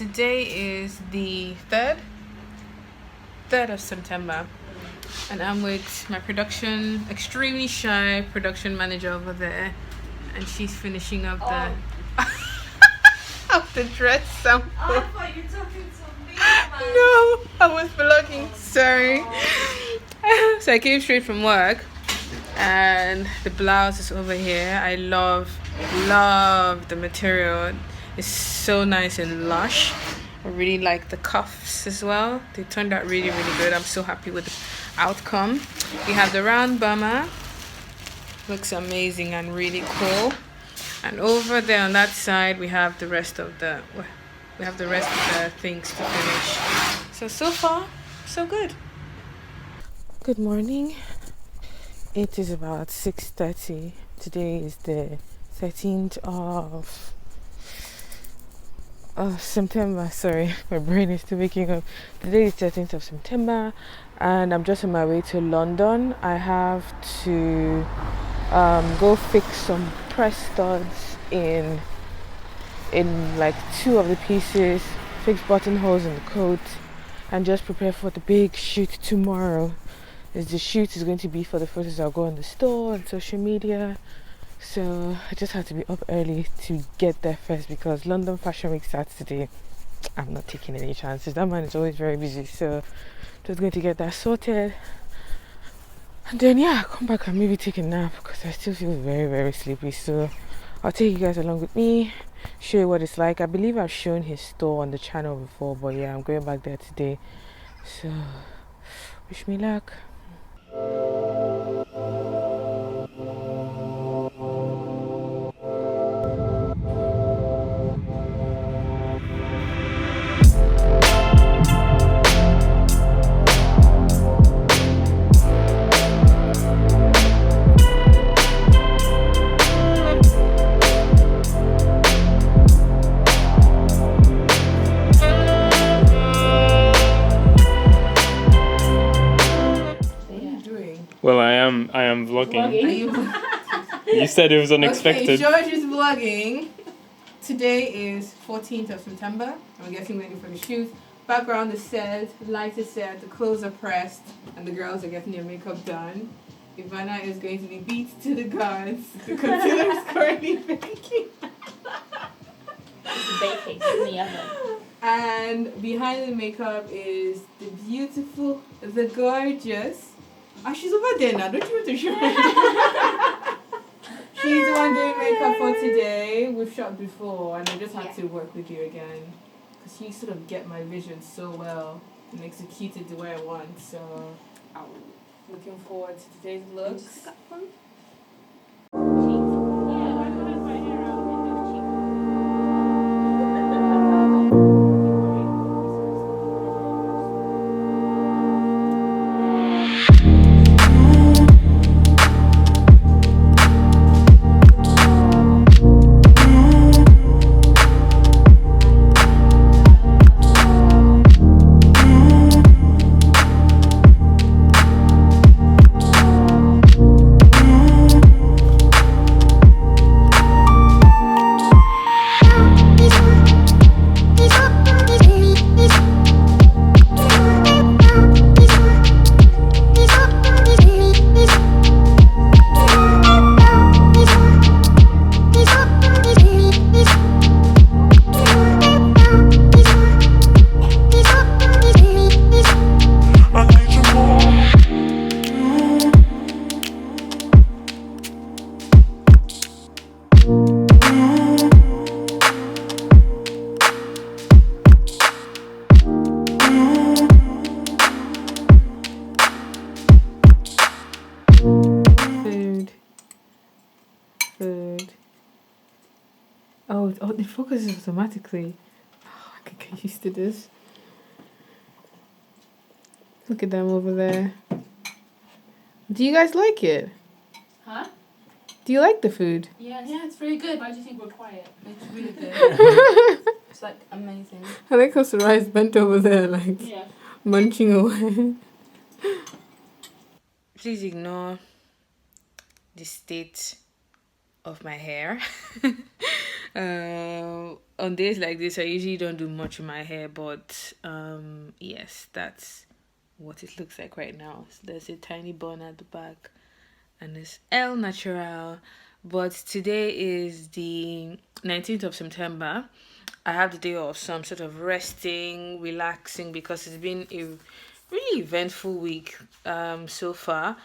today is the 3rd of September, and I'm with my extremely shy production manager over there, and she's finishing up the of the dress sample. I thought you were talking to me, man. No, I was vlogging. Sorry. So I came straight from work, and the blouse is over here. I love the material. It's so nice and lush. I really like the cuffs as well. They turned out really good. I'm so happy with the outcome. We have the round bomber. Looks amazing and really cool. And over there on that side we have the rest of the things to finish. So far so good. Good morning. It is about 6:30. Today is the 13th of September. Sorry, my brain is still waking up. Today is 13th of September, and I'm just on my way to London. I have to go fix some press studs in like two of the pieces, fix buttonholes in the coat, and just prepare for the big shoot tomorrow. The shoot is going to be for the photos I'll go on the store and social media. So I just had to be up early to get there first, because London Fashion Week starts today. I'm not taking any chances. That man is always very busy. So just going to get that sorted. And then come back and maybe take a nap, because I still feel very sleepy. So I'll take you guys along with me, show you what it's like. I believe I've shown his store on the channel before, but yeah, I'm going back there today. So wish me luck. Well, I am vlogging. You said it was unexpected. Okay, George is vlogging. Today is 14th of September. I'm getting ready for the shoot. Background is set, light is set, the clothes are pressed, and the girls are getting their makeup done. Ivana is going to be beat to the gods. The concealer is currently baking. It's baking in the oven. And behind the makeup is the beautiful, the gorgeous. She's over there now. Don't you want to show her? She's the one doing makeup for today. We've shot before, and I just had to work with you again, because you sort of get my vision so well and execute it the way I want. So I'm looking forward to today's looks. Food. Oh, it focuses automatically. Oh, I can get used to this. Look at them over there. Do you guys like it? Huh? Do you like the food? Yeah, it's really good. Why do you think we're quiet? It's really good. It's like amazing. I like how Sarai's bent over there, like munching away. Please ignore the state of my hair. On days like this, I usually don't do much with my hair, but yes, that's what it looks like right now. So there's a tiny bun at the back, and it's El Natural. But today is the 19th of September. I have the day off, so I'm sort of resting, relaxing, because it's been a really eventful week so far.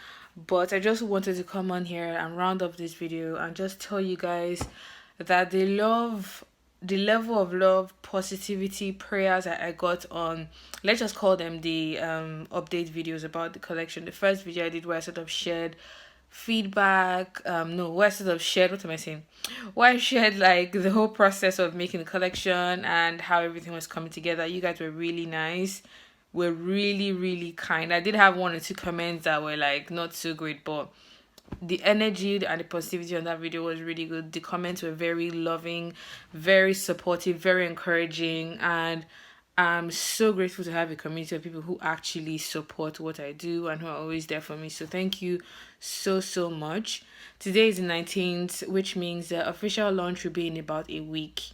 But I just wanted to come on here and round up this video and just tell you guys that the level of love, positivity, prayers that I got on, let's just call them the update videos about the collection. The first video I did where I sort of shared feedback, where I sort of shared, what am I saying, where I shared like the whole process of making the collection and how everything was coming together. You guys were really nice, were really, really kind. I did have one or two comments that were like not so great, but the energy and the positivity on that video was really good. The comments were very loving, very supportive, very encouraging, and I'm so grateful to have a community of people who actually support what I do and who are always there for me. So thank you so much. Today is the 19th, which means the official launch will be in about a week.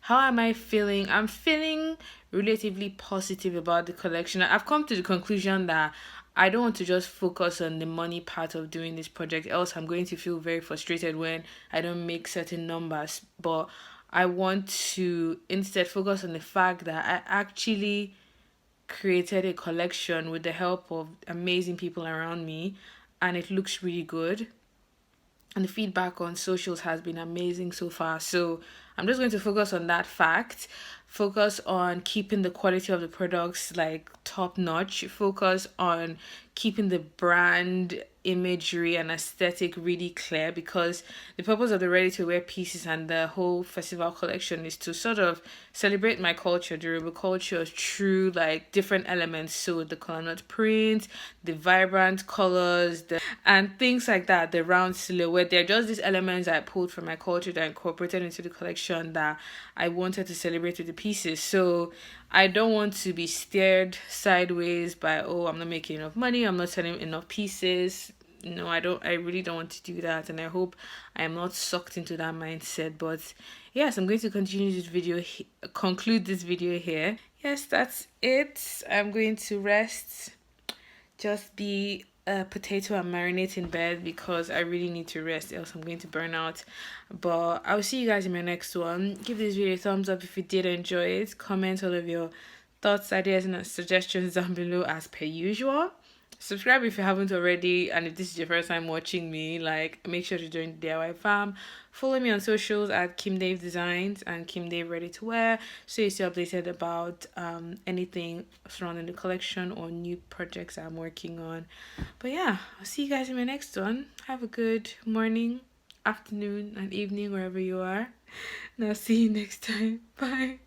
How am I feeling? I'm feeling relatively positive about the collection. I've come to the conclusion that I don't want to just focus on the money part of doing this project, else I'm going to feel very frustrated when I don't make certain numbers. But I want to instead focus on the fact that I actually created a collection with the help of amazing people around me, and it looks really good. And the feedback on socials has been amazing so far. So I'm just going to focus on that fact, focus on keeping the quality of the products like top notch, focus on keeping the brand imagery and aesthetic really clear, because the purpose of the ready to wear pieces and the whole festival collection is to sort of celebrate my culture, the Yoruba culture, through like different elements. So the coconut print, the vibrant colors, and things like that, the round silhouette. They're just these elements I pulled from my culture that I incorporated into the collection that I wanted to celebrate with the pieces. So I don't want to be stared sideways by, oh, I'm not making enough money, I'm not selling enough pieces. No, I really don't want to do that, and I hope I am not sucked into that mindset. But yes, I'm going to continue this video, conclude this video here. Yes, that's it. I'm going to rest, just be a potato and marinate in bed, because I really need to rest, else I'm going to burn out. But I'll see you guys in my next one. Give this video a thumbs up if you did enjoy it. Comment all of your thoughts, ideas, and suggestions down below as per usual. Subscribe if you haven't already, and if this is your first time watching me, like, make sure to join the DIY fam. Follow me on socials at Kim Dave Designs and Kim Dave Ready to Wear, so you stay updated about anything surrounding the collection or new projects I'm working on. But yeah, I'll see you guys in my next one. Have a good morning, afternoon, and evening wherever you are, and I'll see you next time. Bye.